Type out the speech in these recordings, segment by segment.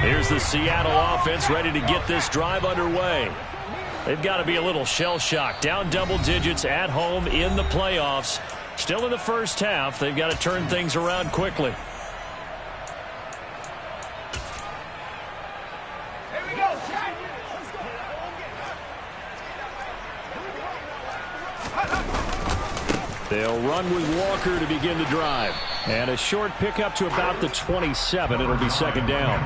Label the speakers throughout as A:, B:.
A: Here's the Seattle offense ready to get this drive underway. They've got to be a little shell-shocked. Down double digits at home in the playoffs. Still in the first half. They've got to turn things around quickly. They'll run with Walker to begin the drive. And a short pickup to about the 27. It'll be second down.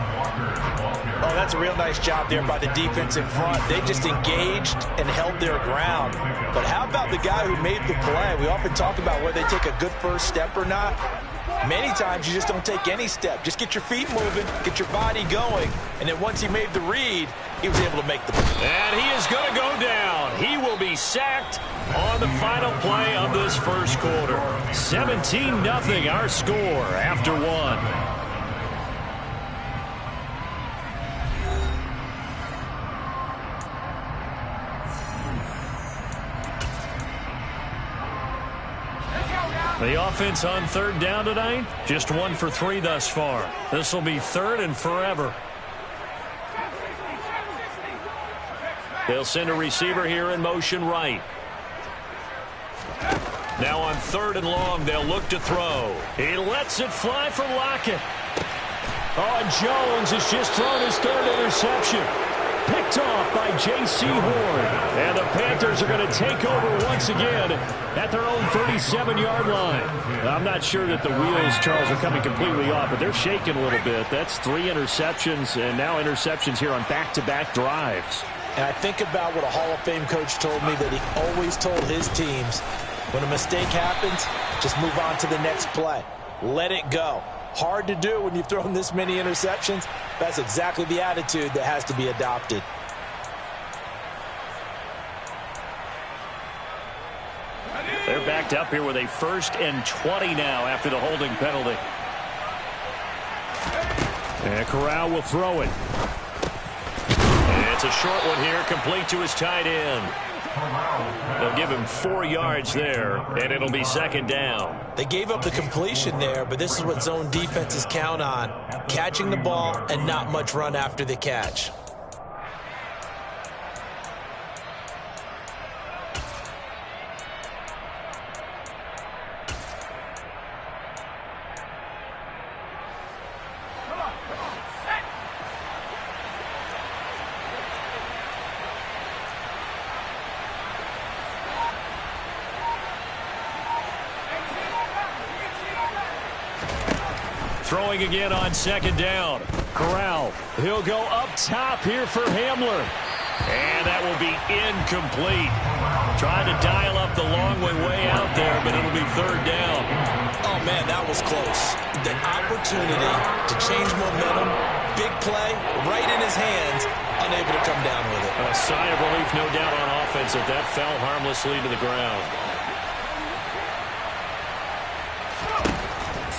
B: Oh, that's a real nice job there by the defense in front. They just engaged and held their ground. But how about the guy who made the play? We often talk about whether they take a good first step or not. Many times you just don't take any step. Just get your feet moving, get your body going, and then once he made the read, he was able to make the play.
A: And he is going to go down. He will be sacked on the final play of this first quarter. 17-0 our score after one. The offense on third down tonight, just 1 for 3 thus far. This will be third and forever. They'll send a receiver here in motion right. Now on third and long, they'll look to throw. He lets it fly for Lockett. Oh, and Jones has just thrown his third interception. Picked off by J.C. Horn. And the Panthers are going to take over once again at their own 37-yard line. I'm not sure that the wheels, Charles, are coming completely off, but they're shaking a little bit. That's 3 interceptions, and now interceptions here on back-to-back drives.
B: And I think about what a Hall of Fame coach told me, that he always told his teams, when a mistake happens, just move on to the next play. Let it go. Hard to do when you've thrown this many interceptions. That's exactly the attitude that has to be adopted.
A: They're backed up here with a 1st and 20 now after the holding penalty. And Corral will throw it. And it's a short one here, complete to his tight end. They'll give him 4 yards there, and it'll be second down.
B: They gave up the completion there, but this is what zone defenses count on. Catching the ball and not much run after the catch.
A: Throwing again on second down. Corral, he'll go up top here for Hamler. And that will be incomplete. Trying to dial up the long way out there, but it'll be third down.
B: Oh, man, that was close. The opportunity to change momentum, big play, right in his hands, unable to come down with it.
A: A sigh of relief, no doubt, on offense if that fell harmlessly to the ground.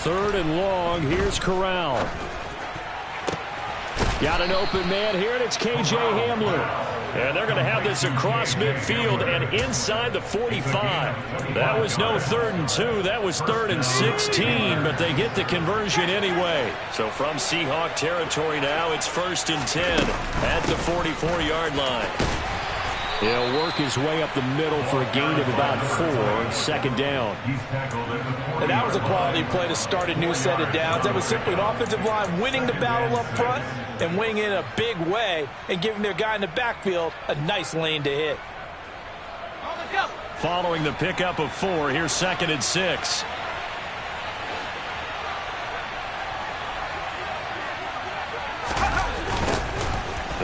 A: Third and long. Here's Corral. Got an open man here, and it's K.J. Hamler. And they're going to have this across midfield and inside the 45. That was no 3rd and 2. That was 3rd and 16, but they get the conversion anyway. So from Seahawk territory now, it's 1st and 10 at the 44-yard line. He'll work his way up the middle for a gain of about 4. Second down.
B: And that was a quality play to start a new set of downs. That was simply an offensive line winning the battle up front and winning in a big way and giving their guy in the backfield a nice lane to hit.
A: Following the pickup of 4, here's 2nd and 6.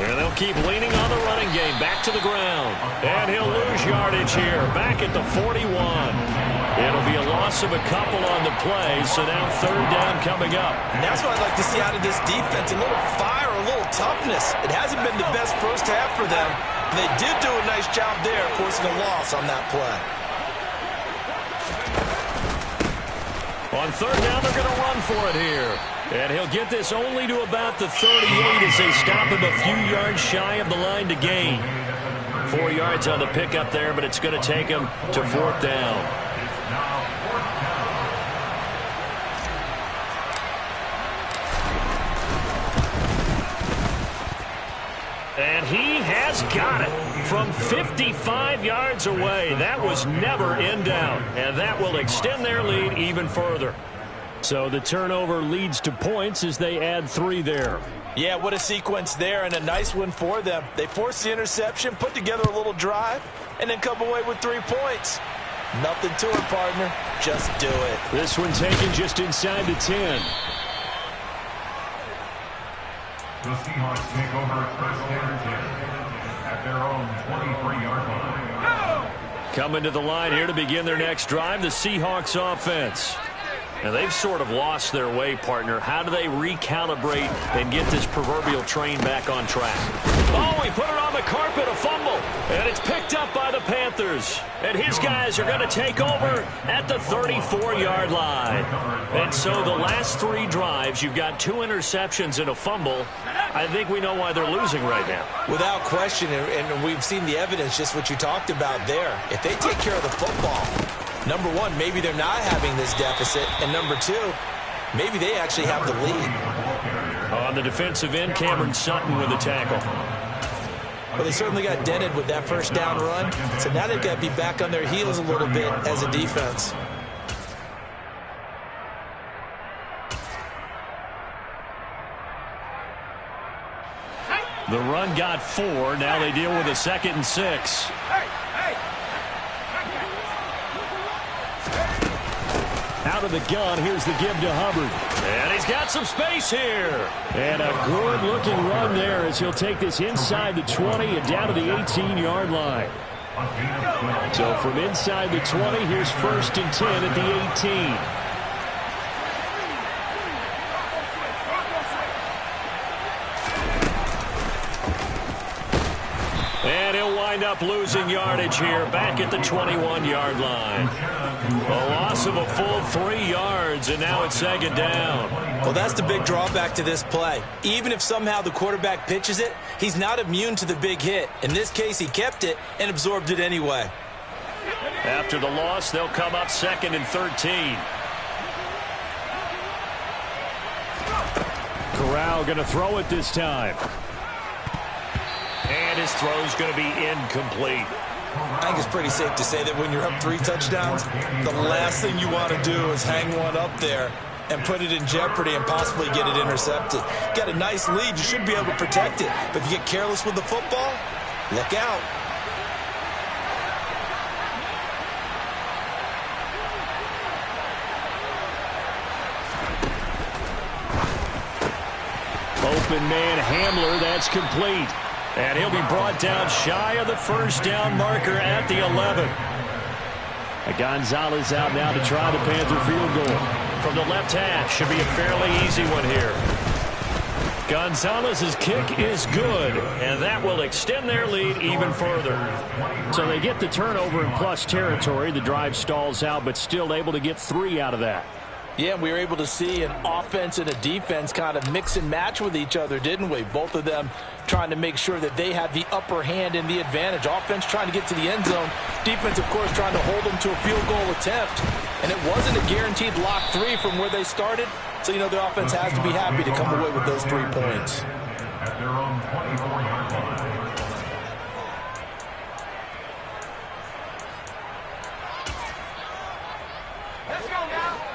A: And they'll keep leaning on the running game. Back to the ground. And he'll lose yardage here. Back at the 41. It'll be a loss of a couple on the play. So now third down coming up.
B: And that's what I'd like to see out of this defense. A little fire, a little toughness. It hasn't been the best first half for them. They did do a nice job there, forcing a loss on that play.
A: On third down, they're going to run for it here. And he'll get this only to about the 38 as they stop him a few yards shy of the line to gain. 4 yards on the pickup there, but it's going to take him to 4th down. And he has got it from 55 yards away. That was never in doubt, and that will extend their lead even further. So the turnover leads to points as they add 3 there.
B: Yeah, what a sequence there, and a nice win for them. They forced the interception, put together a little drive, and then come away with 3 points. Nothing to it, partner. Just do it.
A: This one taken just inside the 10.
C: The Seahawks take over first and 10 at their own 23-yard line.
A: Coming to the line here to begin their next drive, the Seahawks offense. And they've sort of lost their way, partner. How do they recalibrate and get this proverbial train back on track? Oh, he put it on the carpet, a fumble. And it's picked up by the Panthers. And his guys are going to take over at the 34-yard line. And so the last 3 drives, you've got 2 interceptions and a fumble. I think we know why they're losing right now.
B: Without question, and we've seen the evidence, just what you talked about there. If they take care of the football, number 1, maybe they're not having this deficit. And number 2, maybe they actually have the lead.
A: On the defensive end, Cameron Sutton with a tackle.
B: Well, they certainly got dented with that first down run. So now they've got to be back on their heels a little bit as a defense.
A: The run got 4. Now they deal with a 2nd and 6. Out of the gun, here's the give to Hubbard. And he's got some space here. And a good-looking run there as he'll take this inside the 20 and down to the 18-yard line. So from inside the 20, here's 1st and 10 at the 18. And he'll wind up losing yardage here back at the 21-yard line. A loss of a full 3 yards, and now it's 2nd down.
B: Well, that's the big drawback to this play. Even if somehow the quarterback pitches it, he's not immune to the big hit. In this case, he kept it and absorbed it anyway.
A: After the loss, they'll come up 2nd and 13. Corral going to throw it this time. And his throw's going to be incomplete.
B: I think it's pretty safe to say that when you're up 3 touchdowns, the last thing you want to do is hang one up there and put it in jeopardy and possibly get it intercepted. You got a nice lead. You should be able to protect it. But if you get careless with the football, look out.
A: Open man Hamler, that's complete. And he'll be brought down shy of the 1st down marker at the 11. Gonzalez out now to try the Panther field goal. From the left hash, should be a fairly easy one here. Gonzalez's kick is good, and that will extend their lead even further. So they get the turnover in plus territory. The drive stalls out, but still able to get 3 out of that.
B: Yeah, we were able to see an offense and a defense kind of mix and match with each other, didn't we? Both of them trying to make sure that they had the upper hand and the advantage. Offense trying to get to the end zone. Defense, of course, trying to hold them to a field goal attempt. And it wasn't a guaranteed lock 3 from where they started. So, you know, the offense has to be happy to come away with those 3 points.
C: At their own 24-yard line.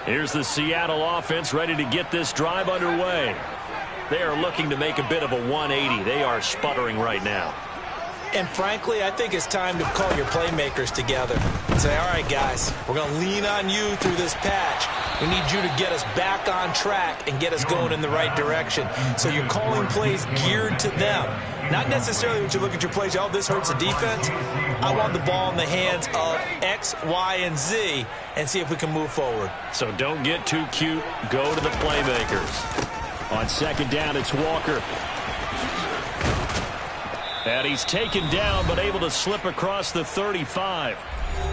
A: Here's the Seattle offense ready to get this drive underway. They are looking to make a bit of a 180. They are sputtering right now.
B: And frankly, I think it's time to call your playmakers together and say, all right, guys, we're going to lean on you through this patch. We need you to get us back on track and get us going in the right direction. So you're calling plays geared to them. Not necessarily when you look at your plays, oh, this hurts the defense. I want the ball in the hands of X, Y, and Z and see if we can move forward.
A: So don't get too cute. Go to the playmakers. On 2nd down, it's Walker. And he's taken down, but able to slip across the 35.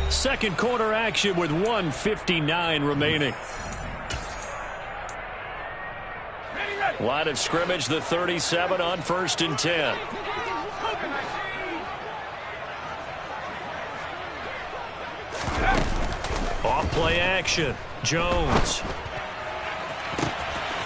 A: Second quarter action with 1:59 remaining. Line of scrimmage, the 37 on 1st and 10. Off play action. Jones.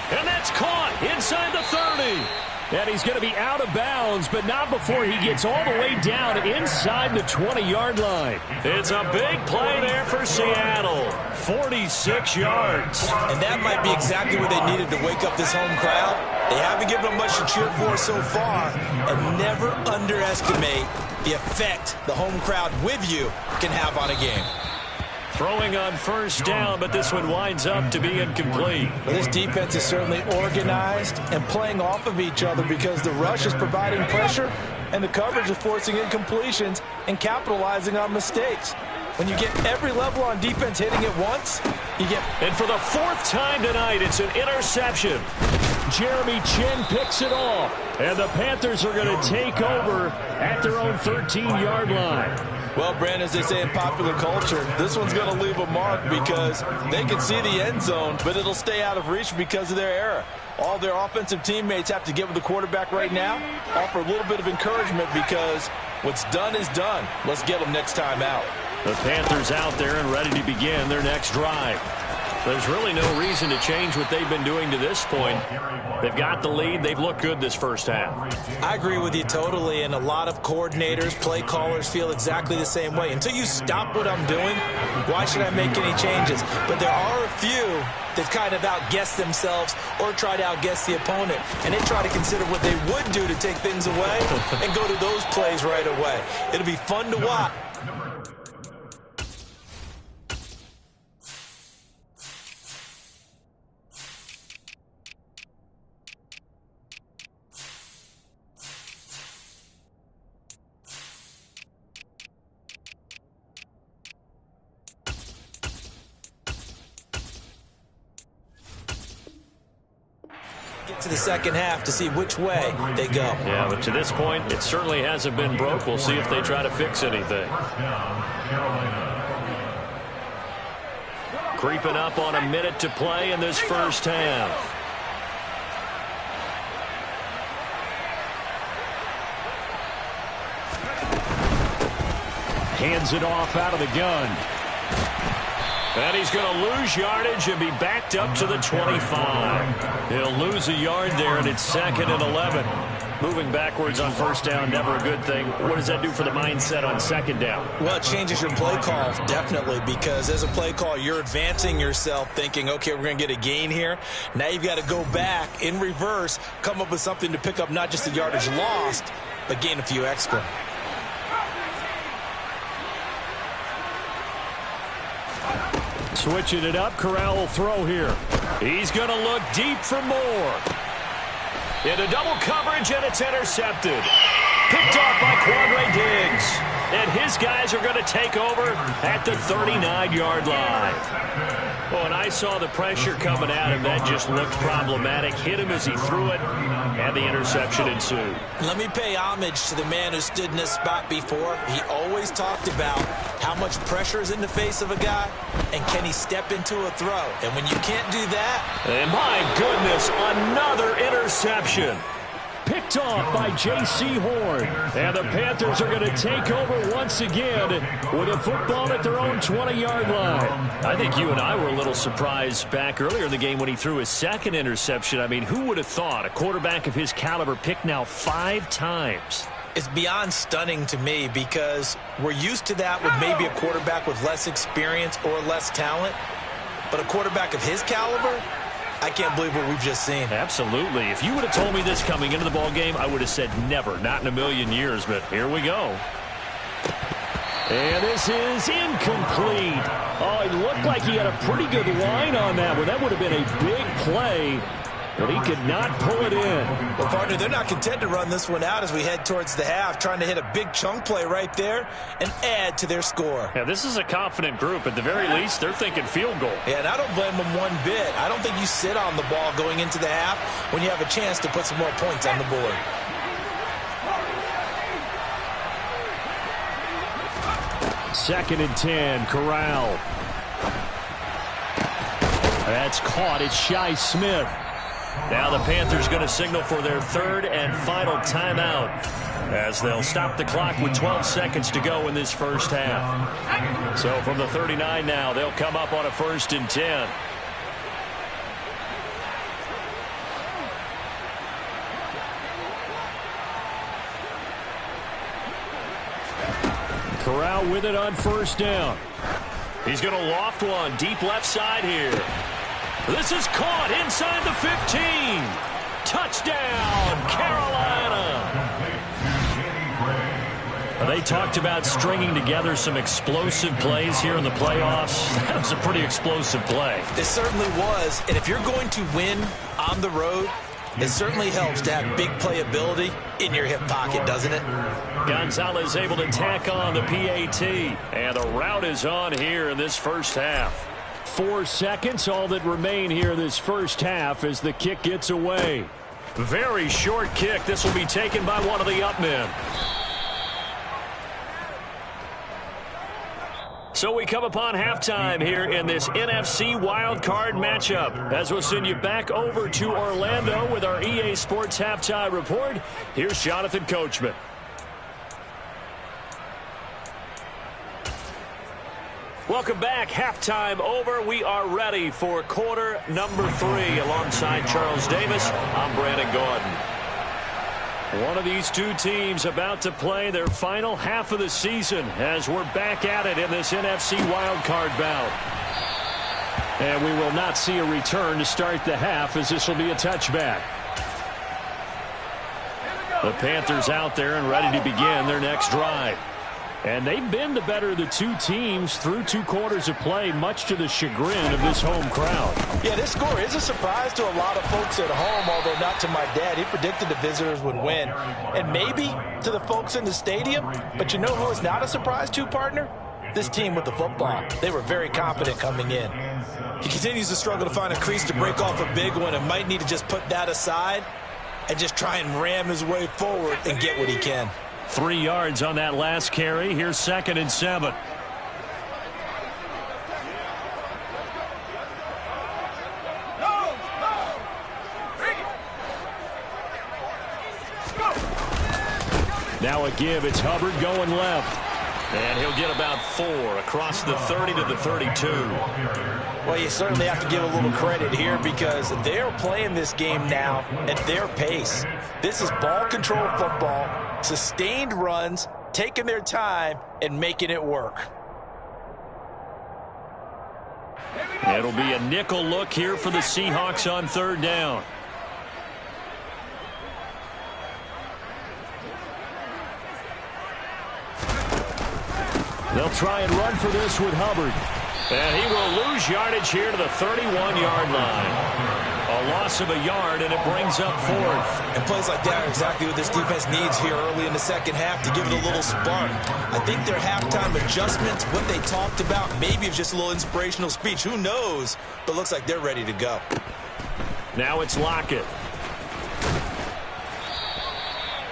A: And that's caught inside the 30. And he's going to be out of bounds, but not before he gets all the way down inside the 20-yard line. It's a big play there for Seattle. 46 yards.
B: And that might be exactly what they needed to wake up this home crowd. They haven't given them much to cheer for so far. And never underestimate the effect the home crowd with you can have on a game.
A: Throwing on first down, but this one winds up to be incomplete.
B: Well, this defense is certainly organized and playing off of each other because the rush is providing pressure and the coverage is forcing incompletions and capitalizing on mistakes. When you get every level on defense hitting it once, you get...
A: And for the fourth time tonight, it's an interception. Jeremy Chinn picks it off, and the Panthers are going to take over at their own 13-yard line.
B: Well, Brandon, as they say in popular culture, this one's going to leave a mark because they can see the end zone, but it'll stay out of reach because of their error. All their offensive teammates have to get with the quarterback right now, offer a little bit of encouragement because what's done is done. Let's get them next time out.
A: The Panthers out there and ready to begin their next drive. There's really no reason to change what they've been doing to this point. They've got the lead. They've looked good this first half.
B: I agree with you totally, and a lot of coordinators, play callers feel exactly the same way. Until you stop what I'm doing, why should I make any changes? But there are a few that kind of outguess themselves or try to outguess the opponent, and they try to consider what they would do to take things away and go to those plays right away. It'll be fun to watch. To the second half to see which way they go.
A: Yeah, but to this point, it certainly hasn't been broke. We'll see if they try to fix anything. Creeping up on a minute to play in this first half. Hands it off out of the gun. And he's going to lose yardage and be backed up to the 25. He'll lose a yard there, and it's 2nd and 11. Moving backwards on first down, never a good thing. What does that do for the mindset on second down?
B: Well, it changes your play call, definitely, because as a play call, you're advancing yourself thinking, okay, we're going to get a gain here. Now you've got to go back in reverse, come up with something to pick up not just the yardage lost, but gain a few extra.
A: Switching it up, Corral will throw here. He's going to look deep for more. Into double coverage, and it's intercepted. Picked off by Quandre Diggs. And his guys are going to take over at the 39-yard line. Well, when I saw the pressure coming at him, that just looked problematic. Hit him as he threw it, and the interception ensued.
B: Let me pay homage to the man who stood in this spot before. He always talked about how much pressure is in the face of a guy, and can he step into a throw. And when you can't do that...
A: And my goodness, another interception. Picked off by J.C. Horn. And the Panthers are going to take over once again with a football at their own 20-yard line. I think you and I were a little surprised back earlier in the game when he threw his second interception. I mean, who would have thought a quarterback of his caliber picked now 5 times?
B: It's beyond stunning to me because we're used to that with maybe a quarterback with less experience or less talent. But a quarterback of his caliber, I can't believe what we've just seen.
A: Absolutely. If you would have told me this coming into the ball game, I would have said never, not in a million years, but here we go. And this is incomplete. Oh, it looked like he had a pretty good line on that one. That would have been a big play, but he could not pull it in.
B: Well, partner, they're not content to run this one out as we head towards the half, trying to hit a big chunk play right there and add to their score.
A: Yeah, this is a confident group. At the very least, they're thinking field goal.
B: Yeah, and I don't blame them one bit. I don't think you sit on the ball going into the half when you have a chance to put some more points on the board.
A: Second and 10, Corral. That's caught. It's Shi Smith. Now the Panthers going to signal for their third and final timeout as they'll stop the clock with 12 seconds to go in this first half. So from the 39 now, they'll come up on a 1st and 10. Corral with it on first down. He's going to loft one deep left side here. This is caught inside the 15. Touchdown, Carolina. They talked about stringing together some explosive plays here in the playoffs. That was a pretty explosive play.
B: It certainly was. And if you're going to win on the road, it certainly helps to have big playability in your hip pocket, doesn't it?
A: Gonzalez able to tack on the PAT. And the route is on here in this first half. 4 seconds, all that remain here this first half as the kick gets away. Very short kick. This will be taken by one of the up men. So we come upon halftime here in this NFC wildcard matchup. As we'll send you back over to Orlando with our EA Sports Halftime Report, here's Jonathan Coachman. Welcome back. Halftime over. We are ready for quarter number 3. Alongside Charles Davis, I'm Brandon Gordon. One of these two teams about to play their final half of the season as we're back at it in this NFC wildcard bout. And we will not see a return to start the half as this will be a touchback. The Panthers out there and ready to begin their next drive. And they've been the better of the two teams through 2 quarters of play, much to the chagrin of this home crowd.
B: Yeah, this score is a surprise to a lot of folks at home, although not to my dad. He predicted the visitors would win. And maybe to the folks in the stadium. But you know who is not a surprise to, partner? This team with the football. They were very confident coming in. He continues to struggle to find a crease to break off a big one and might need to just put that aside and just try and ram his way forward and get what he can.
A: 3 yards on that last carry. Here's 2nd and 7. Now a give. It's Hubbard going left. And he'll get about 4 across the 30 to the 32.
B: Well, you certainly have to give a little credit here because they're playing this game now at their pace. This is ball control football, sustained runs, taking their time and making it work.
A: It'll be a nickel look here for the Seahawks on 3rd down. They'll try and run for this with Hubbard. And he will lose yardage here to the 31-yard line. A loss of a yard, and it brings up 4th.
B: And plays like that are exactly what this defense needs here early in the second half to give it a little spark. I think their halftime adjustments, what they talked about, maybe it's just a little inspirational speech. Who knows? But looks like they're ready to go.
A: Now it's Lockett.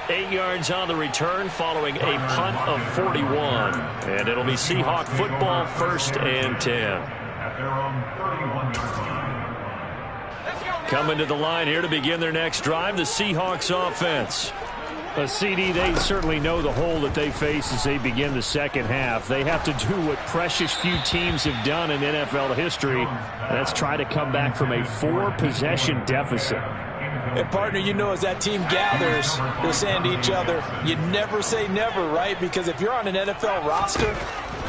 A: 8 yards on the return following a punt of 41. And it'll be Seahawk football, 1st and 10.
C: At their own 31-yard line.
A: Coming to the line here to begin their next drive, the Seahawks offense. A CD, they certainly know the hole that they face as they begin the second half. They have to do what precious few teams have done in NFL history. And that's try to come back from a 4-possession deficit.
B: And, partner, you know as that team gathers, they're saying to each other, you never say never, right? Because if you're on an NFL roster,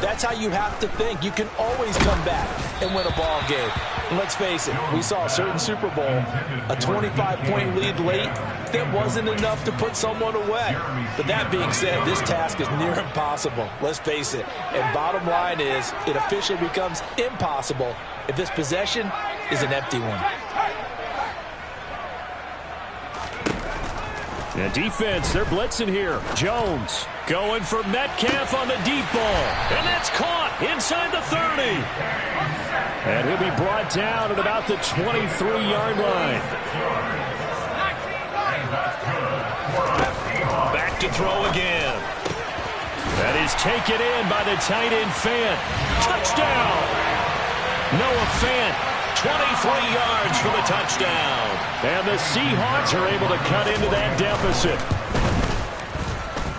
B: that's how you have to think. You can always come back and win a ball game. And let's face it, we saw a certain Super Bowl, a 25-point lead late, that wasn't enough to put someone away. But that being said, this task is near impossible. Let's face it. And bottom line is, it officially becomes impossible if this possession is an empty one.
A: And defense, they're blitzing here. Jones going for Metcalf on the deep ball. And that's caught inside the 30. And he'll be brought down at about the 23-yard line. Back to throw again. That is taken in by the tight end Fant. Touchdown! Noah Fant, 23 yards for the touchdown. And the Seahawks are able to cut into that deficit.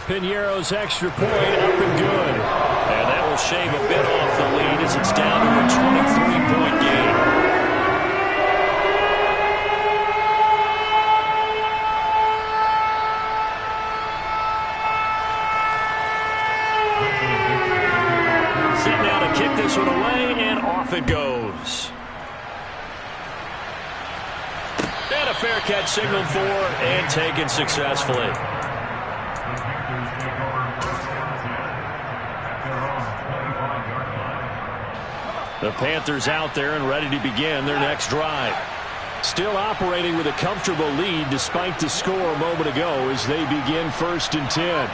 A: Piñeiro's extra point up and good. And that will shave a bit off the lead as it's down to a 23-point game. this one away, and off it goes. And a fair catch signaled for and taken successfully. The Panthers out there and ready to begin their next drive. Still operating with a comfortable lead despite the score a moment ago as they begin 1st and 10.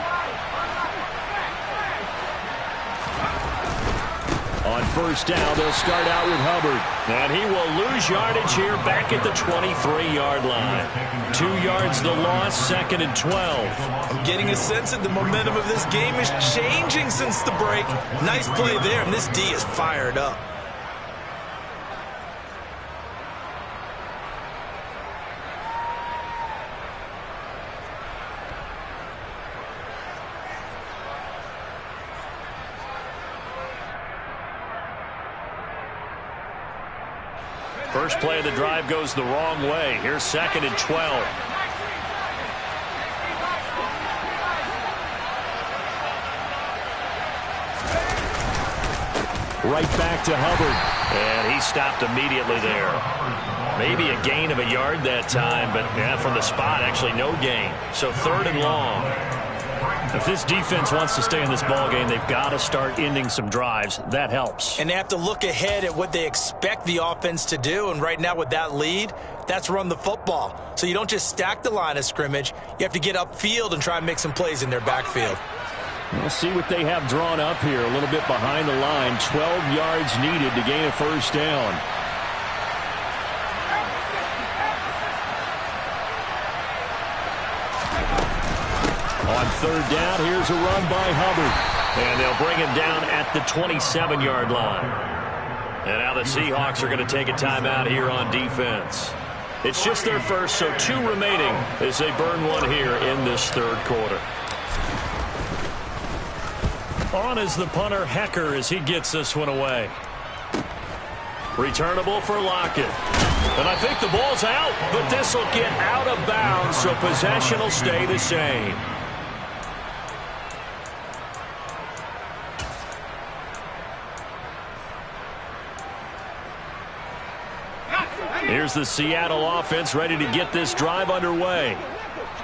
A: On 1st down, they'll start out with Hubbard. And he will lose yardage here back at the 23-yard line. 2 yards the loss, 2nd and 12.
B: I'm getting a sense that the momentum of this game is changing since the break. Nice play there, and this D is fired up.
A: First play of the drive goes the wrong way. Here's 2nd and 12. Right back to Hubbard. And he stopped immediately there. Maybe a gain of a yard that time, but yeah, from the spot, actually no gain. So 3rd and long. If this defense wants to stay in this ballgame, they've got to start ending some drives. That helps.
B: And they have to look ahead at what they expect the offense to do. And right now with that lead, that's run the football. So you don't just stack the line of scrimmage. You have to get upfield and try and make some plays in their backfield.
A: We'll see what they have drawn up here. A little bit behind the line. 12 yards needed to gain a 1st down. On 3rd down, here's a run by Hubbard. And they'll bring him down at the 27-yard line. And now the Seahawks are going to take a timeout here on defense. It's just their first, so 2 remaining as they burn one here in this 3rd quarter. On is the punter, Hecker, as he gets this one away. Returnable for Lockett. And I think the ball's out, but this will get out of bounds, so possession will stay the same. Here's the Seattle offense ready to get this drive underway.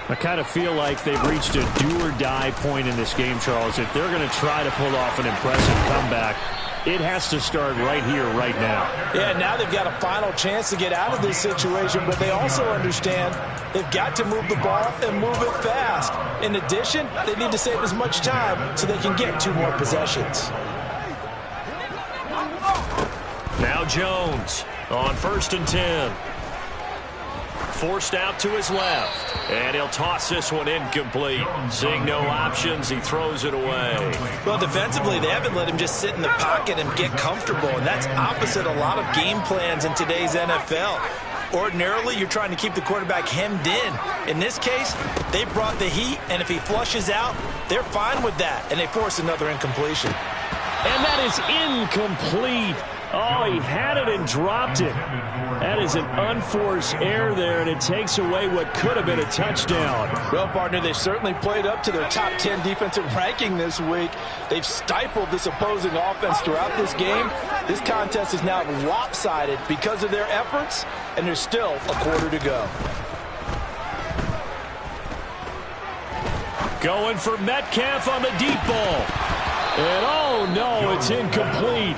A: I kind of feel like they've reached a do-or-die point in this game, Charles. If they're going to try to pull off an impressive comeback, it has to start right here, right now.
B: Yeah, now they've got a final chance to get out of this situation, but they also understand they've got to move the ball and move it fast. In addition, they need to save as much time so they can get 2 more possessions.
A: Now Jones on 1st and 10. Forced out to his left. And he'll toss this one incomplete. Seeing no options, he throws it away.
B: Well, defensively, they haven't let him just sit in the pocket and get comfortable. And that's opposite a lot of game plans in today's NFL. Ordinarily, you're trying to keep the quarterback hemmed in. In this case, they brought the heat, and if he flushes out, they're fine with that. And they force another incompletion.
A: And that is incomplete. Oh, he had it and dropped it. That is an unforced error there, and it takes away what could have been a touchdown.
B: Well, partner, they've certainly played up to their top 10 defensive ranking this week. They've stifled this opposing offense throughout this game. This contest is now lopsided because of their efforts, and there's still a quarter to go.
A: Going for Metcalf on the deep ball. And oh no, it's incomplete.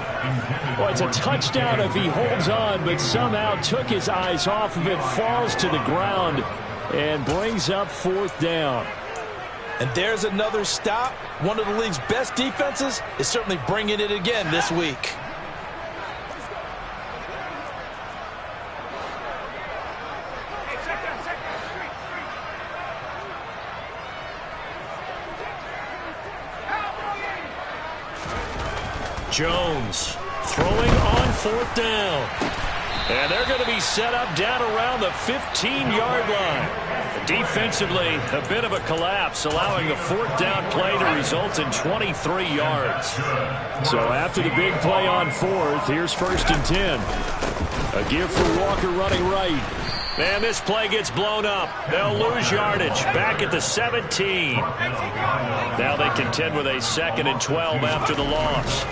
A: Well, it's a touchdown if he holds on, but somehow took his eyes off of it, falls to the ground, and brings up 4th down.
B: And there's another stop. One of the league's best defenses is certainly bringing it again this week.
A: Jones throwing on 4th down. And they're going to be set up down around the 15-yard line. Defensively, a bit of a collapse, allowing a 4th down play to result in 23 yards. So after the big play on 4th, here's 1st and 10. A give for Walker running right. And this play gets blown up. They'll lose yardage back at the 17. Now they contend with a 2nd and 12 after the loss.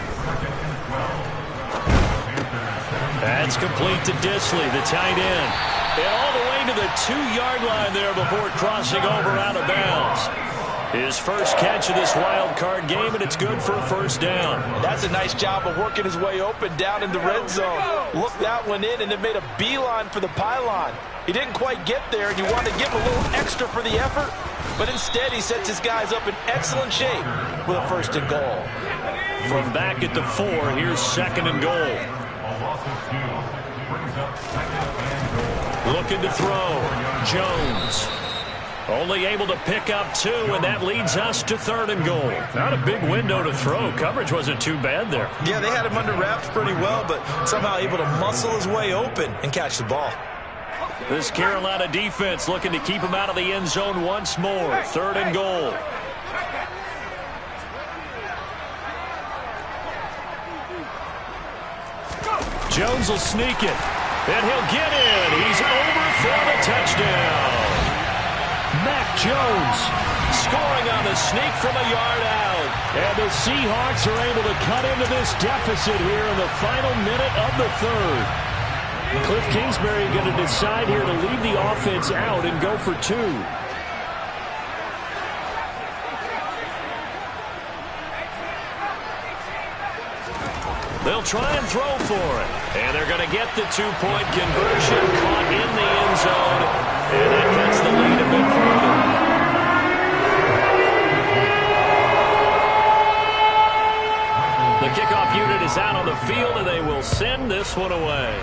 A: That's complete to Disley, the tight end. And all the way to the 2-yard line there before crossing over out of bounds. His first catch of this wild card game, and it's good for a first down.
B: That's a nice job of working his way open down in the red zone. Looked that one in and it made a beeline for the pylon. He didn't quite get there, and you wanted to give him a little extra for the effort, but instead he sets his guys up in excellent shape with a first and goal.
A: From back at the 4, here's second and goal. Looking to throw. Jones. Only able to pick up 2, and that leads us to third and goal. Not a big window to throw. Coverage wasn't too bad there.
B: Yeah, they had him under wraps pretty well, but somehow able to muscle his way open and catch the ball.
A: This Carolina defense looking to keep him out of the end zone once more. Third and goal. Jones will sneak it, and he'll get in. He's over for the touchdown. Mac Jones scoring on the sneak from a yard out. And the Seahawks are able to cut into this deficit here in the final minute of the third. Cliff Kingsbury going to decide here to leave the offense out and go for 2. They'll try and throw for it. And they're going to get the 2-point conversion, caught in the end zone. And that cuts the lead a bit further. The kickoff unit is out on the field, and they will send this one away.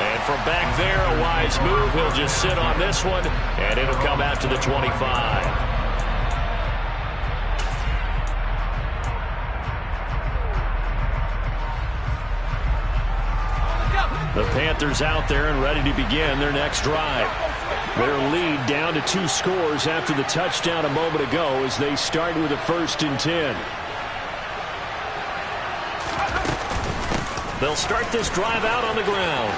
A: And from back there, a wise move. He'll just sit on this one, and it'll come out to the 25. The Panthers out there and ready to begin their next drive. Their lead down to 2 scores after the touchdown a moment ago as they start with a 1st and 10. They'll start this drive out on the ground.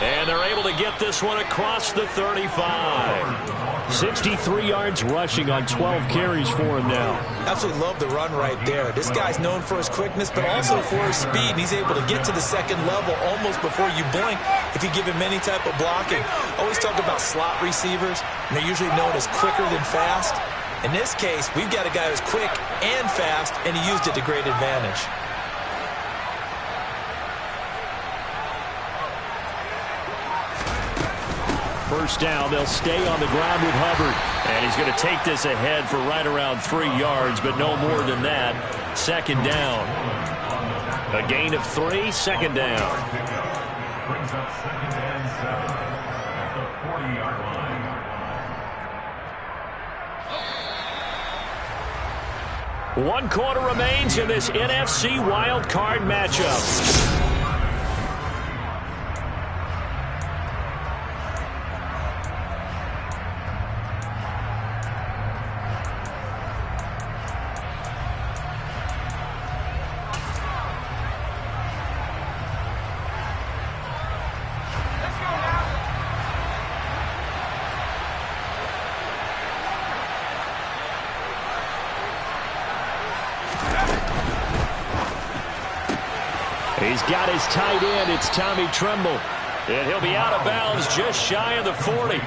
A: And they're able to get this one across the 35. 63 yards rushing on 12 carries for him now.
B: Absolutely love the run right there. This guy's known for his quickness, but also for his speed. And he's able to get to the second level almost before you blink if you give him any type of blocking. Always talk about slot receivers, and they're usually known as quicker than fast. In this case, we've got a guy who's quick and fast, and he used it to great advantage.
A: First down, they'll stay on the ground with Hubbard. And he's going to take this ahead for right around 3 yards, but no more than that. Second down. A gain of 3, second down.
C: Brings up 2nd and 7 at the 40-yard line.
A: 1 quarter remains in this NFC wild card matchup. He's got his tight end. It's Tommy Tremble. And he'll be out of bounds just shy of the 40.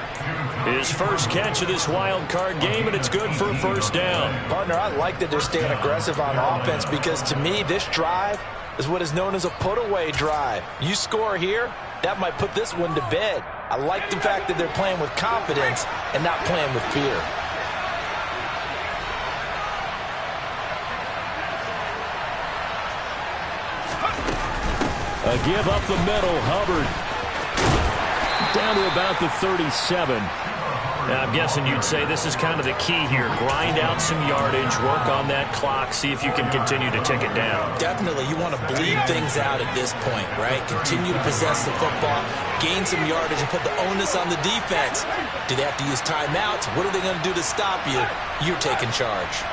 A: His first catch of this wild card game, and it's good for a first down.
B: Partner, I like that they're staying aggressive on offense because to me, this drive is what is known as a put-away drive. You score here, that might put this one to bed. I like the fact that they're playing with confidence and not playing with fear.
A: A give up the middle, Hubbard. Down to about the 37. Now, I'm guessing you'd say this is kind of the key here. Grind out some yardage, work on that clock, see if you can continue to tick it down.
B: Definitely, you want to bleed things out at this point, right? Continue to possess the football, gain some yardage, and put the onus on the defense. Do they have to use timeouts? What are they going to do to stop you? You're taking charge.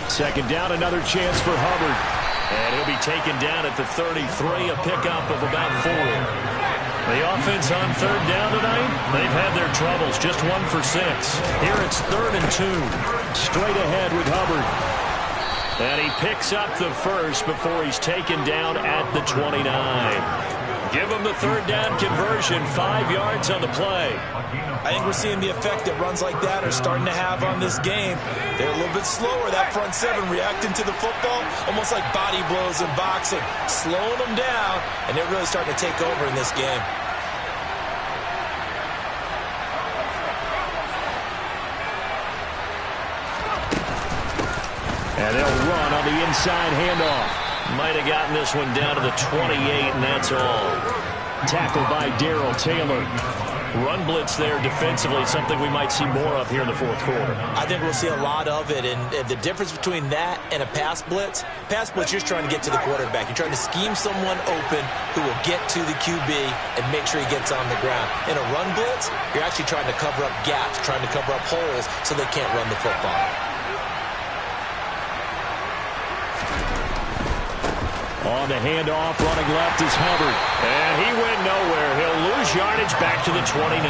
A: Second down, another chance for Hubbard. And he'll be taken down at the 33, a pickup of about 4. The offense on third down tonight, they've had their troubles, just 1 for 6. Here it's 3rd and 2. Straight ahead with Hubbard. And he picks up the first before he's taken down at the 29. Give him the third down conversion, 5 yards on the play.
B: I think we're seeing the effect that runs like that are starting to have on this game. They're a little bit slower, that front seven, reacting to the football, almost like body blows in boxing, slowing them down, and they're really starting to take over in this game.
A: And they'll run on the inside handoff. Might have gotten this one down to the 28, and that's all. Tackled by Darrell Taylor. Run blitz there defensively, something we might see more of here in the fourth quarter.
B: I think we'll see a lot of it, and the difference between that and a pass blitz, you're trying to get to the quarterback. You're trying to scheme someone open who will get to the QB and make sure he gets on the ground. In a run blitz, you're actually trying to cover up gaps, trying to cover up holes so they can't run the football.
A: On the handoff, running left is Hubbard. And he went nowhere. He'll lose yardage back to the 29.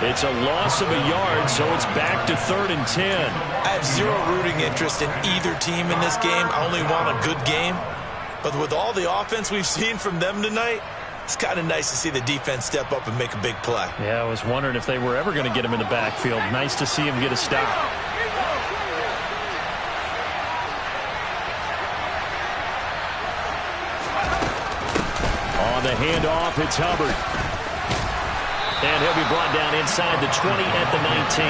A: It's a loss of a yard, so it's back to 3rd and 10.
B: I have zero rooting interest in either team in this game. I only want a good game. But with all the offense we've seen from them tonight, it's kind of nice to see the defense step up and make a big play.
A: Yeah, I was wondering if they were ever going to get him in the backfield. Nice to see him get a stop. On the handoff, it's Hubbard. And he'll be brought down inside the 20 at the 19.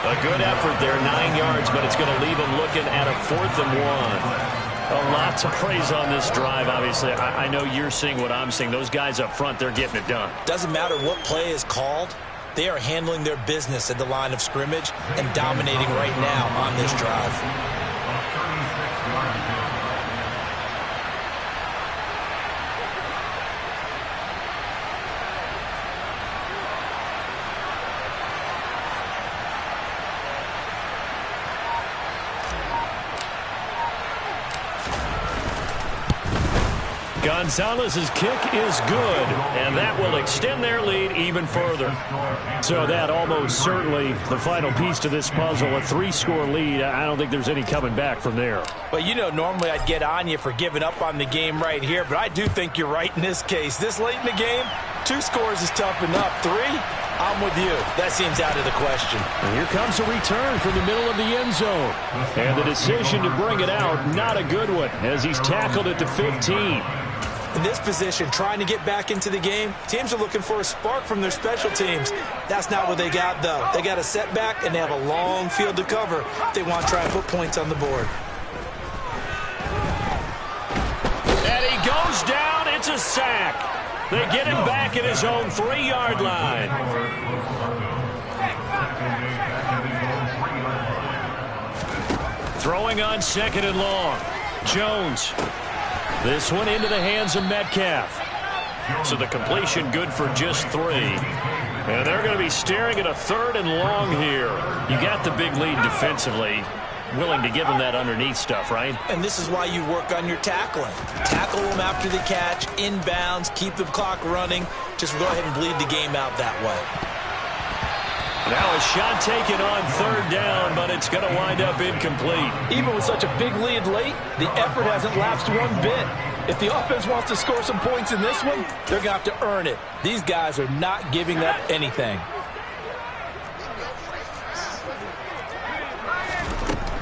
A: A good effort there, 9 yards, but it's going to leave him looking at a 4th and 1. A lot to praise on this drive, obviously. I know you're seeing what I'm seeing. Those guys up front, they're getting it done.
B: Doesn't matter what play is called. They are handling their business at the line of scrimmage and dominating right now on this drive.
A: Gonzalez's kick is good, and that will extend their lead even further. So that almost certainly the final piece to this puzzle, a 3-score lead. I don't think there's any coming back from there.
B: Well, you know, normally I'd get on you for giving up on the game right here, but I do think you're right in this case. This late in the game, 2 scores is tough enough. 3, I'm with you. That seems out of the question.
A: And here comes a return from the middle of the end zone. And the decision to bring it out, not a good one, as he's tackled at the 15.
B: In this position, trying to get back into the game, teams are looking for a spark from their special teams. That's not what they got, though. They got a setback, and they have a long field to cover if they want to try and put points on the board.
A: And he goes down. It's a sack. They get him back at his own 3-yard line. Throwing on 2nd and long. Jones. This one into the hands of Metcalf. So the completion good for just 3. And they're going to be staring at a 3rd and long here. You got the big lead defensively. Willing to give them that underneath stuff, right?
B: And this is why you work on your tackling. Tackle them after the catch, inbounds, keep the clock running. Just go ahead and bleed the game out that way.
A: Now a shot taken on 3rd down, but it's going to wind up incomplete.
D: Even with such a big lead late, the effort hasn't lapsed one bit. If the offense wants to score some points in this one, they're going to have to earn it. These guys are not giving up anything.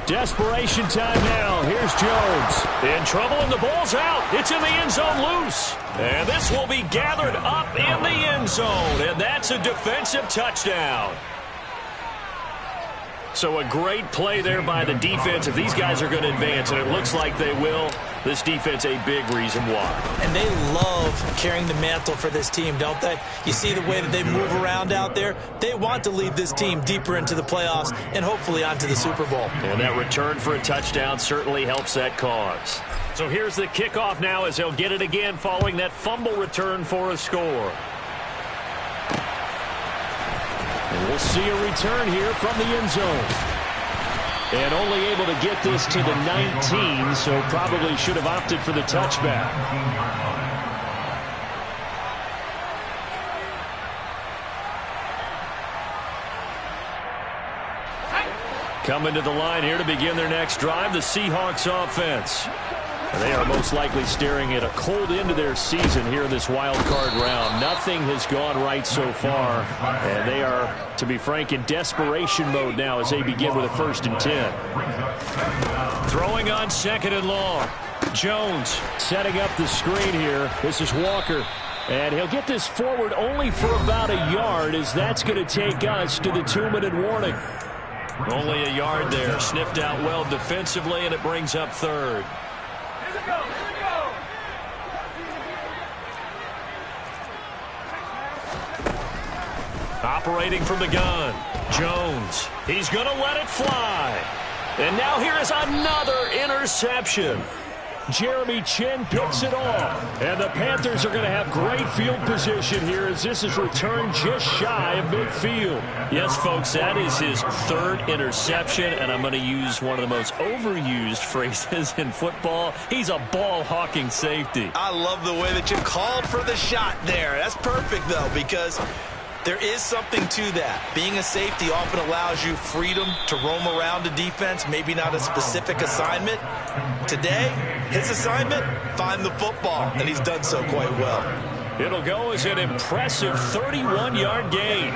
A: Desperation time now. Here's Jones. In trouble, and the ball's out. It's in the end zone loose. And this will be gathered up in the end zone. And that's a defensive touchdown. So a great play there by the defense. If these guys are going to advance, and it looks like they will, this defense a big reason why.
B: And they love carrying the mantle for this team, don't they? You see the way that they move around out there? They want to lead this team deeper into the playoffs and hopefully onto the Super Bowl.
A: And that return for a touchdown certainly helps that cause. So here's the kickoff now as they'll get it again following that fumble return for a score. And we'll see a return here from the end zone. And only able to get this to the 19, so probably should have opted for the touchback. Coming to the line here to begin their next drive, the Seahawks offense. And they are most likely staring at a cold end to their season here in this wild card round. Nothing has gone right so far, and they are, to be frank, in desperation mode now as they begin with a 1st and 10. Throwing on 2nd and long. Jones setting up the screen here. This is Walker. And he'll get this forward only for about a yard, as that's going to take us to the 2-minute warning. Only a yard there. Sniffed out well defensively, and it brings up 3rd. Operating from the gun, Jones. He's going to let it fly. And now here is another interception. Jeremy Chinn picks it off. And the Panthers are going to have great field position here as this is returned just shy of midfield. Yes, folks, that is his 3rd interception, and I'm going to use one of the most overused phrases in football. He's a ball-hawking safety.
B: I love the way that you called for the shot there. That's perfect, though, because there is something to that. Being a safety often allows you freedom to roam around a defense, maybe not a specific assignment. Today, his assignment, find the football, and he's done so quite well.
A: It'll go as an impressive 31-yard gain.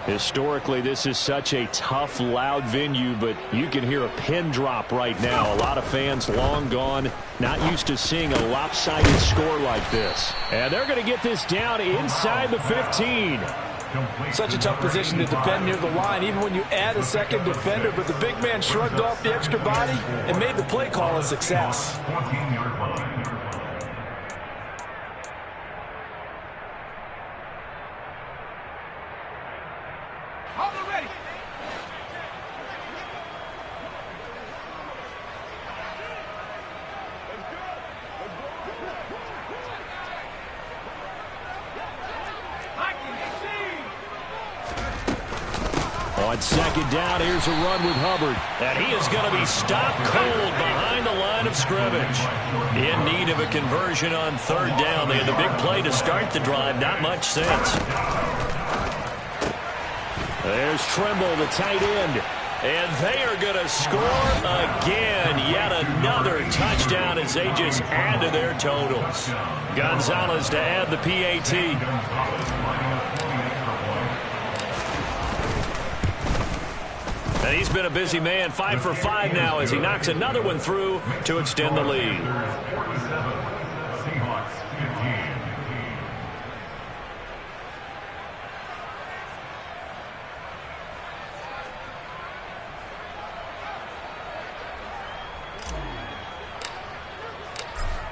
A: Historically, this is such a tough, loud venue, but you can hear a pin drop right now. A lot of fans long gone, not used to seeing a lopsided score like this. And they're going to get this down inside the 15.
D: Such a tough position to defend near the line, even when you add a 2nd defender, but the big man shrugged off the extra body and made the play call a success.
C: 14-yard line.
A: On 2nd down, here's a run with Hubbard. And he is going to be stopped cold behind the line of scrimmage. In need of a conversion on 3rd down. They had the big play to start the drive. Not much sense. There's Trimble, the tight end. And they are going to score again. Yet another touchdown as they just add to their totals. Gonzalez to add the PAT. And he's been a busy man, 5 for 5 now as he knocks another one through to extend the lead.
C: Seahawks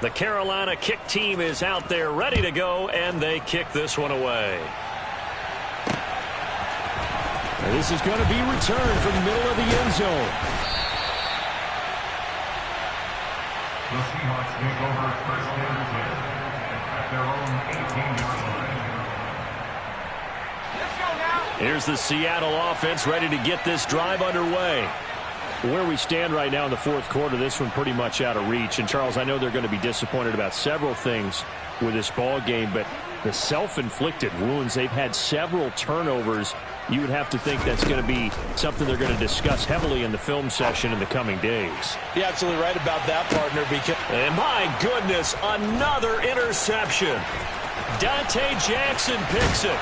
C: 15.
A: The Carolina kick team is out there ready to go, and they kick this one away. And this is going to be returned from the middle of the end zone.
C: The Seahawks take over 1st and 10 at their own 18-yard line.
E: Let's go now.
A: Here's the Seattle offense ready to get this drive underway. Where we stand right now in the 4th quarter, this one pretty much out of reach. And, Charles, I know they're going to be disappointed about several things with this ball game, but the self-inflicted wounds, they've had several turnovers. You would have to think that's going to be something they're going to discuss heavily in the film session in the coming days.
B: You're absolutely right about that, partner.
A: And my goodness, another interception. Dante Jackson picks it.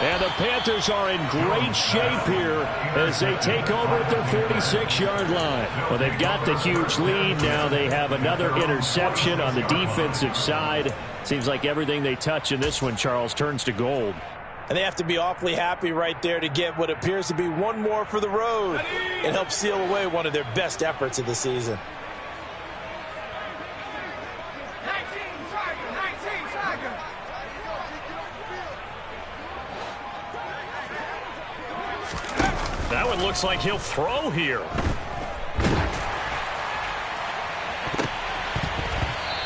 A: And the Panthers are in great shape here as they take over at their 46-yard line. Well, they've got the huge lead. Now they have another interception on the defensive side. Seems like everything they touch in this one, Charles, turns to gold.
B: And they have to be awfully happy right there to get what appears to be one more for the road. It helps seal away one of their best efforts of the season.
E: 19 Tiger.
A: That one looks like he'll throw here.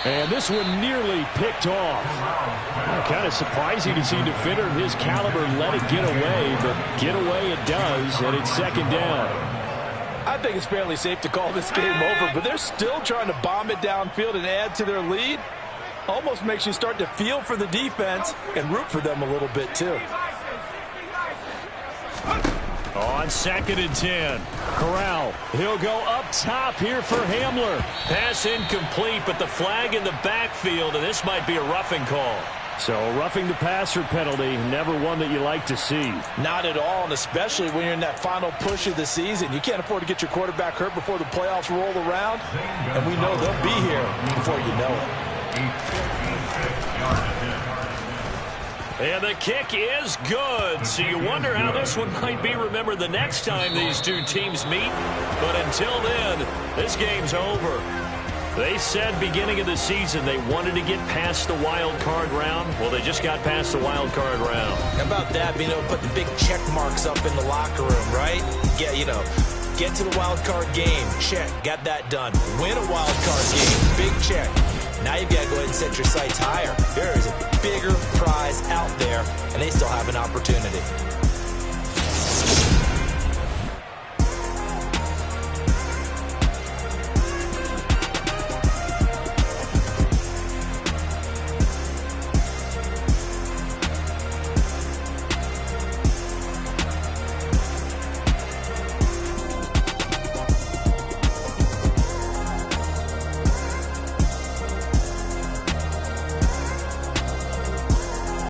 A: And this one nearly picked off. Kind of surprising to see a defender of his caliber let it get away, but get away it does, and it's 2nd down.
D: I think it's fairly safe to call this game over, but they're still trying to bomb it downfield and add to their lead. Almost makes you start to feel for the defense and root for them a little bit, too.
A: On 2nd and 10. Corral, he'll go up top here for Hamler. Pass incomplete, but the flag in the backfield, and this might be a roughing call. So roughing the passer penalty, never one that you like to see.
B: Not at all, and especially when you're in that final push of the season. You can't afford to get your quarterback hurt before the playoffs roll around, and we know they'll be here before you know it.
A: And the kick is good. So you wonder how this one might be remembered the next time these two teams meet. But until then, this game's over. They said beginning of the season they wanted to get past the wild card round. Well, they just got past the wild card round.
B: How about that, being able to put the big check marks up in the locker room, right? Yeah, get to the wild card game. Check. Got that done. Win a wild card game. Big check. Now you've got to go ahead and set your sights higher. There is a bigger prize out there, and they still have an opportunity.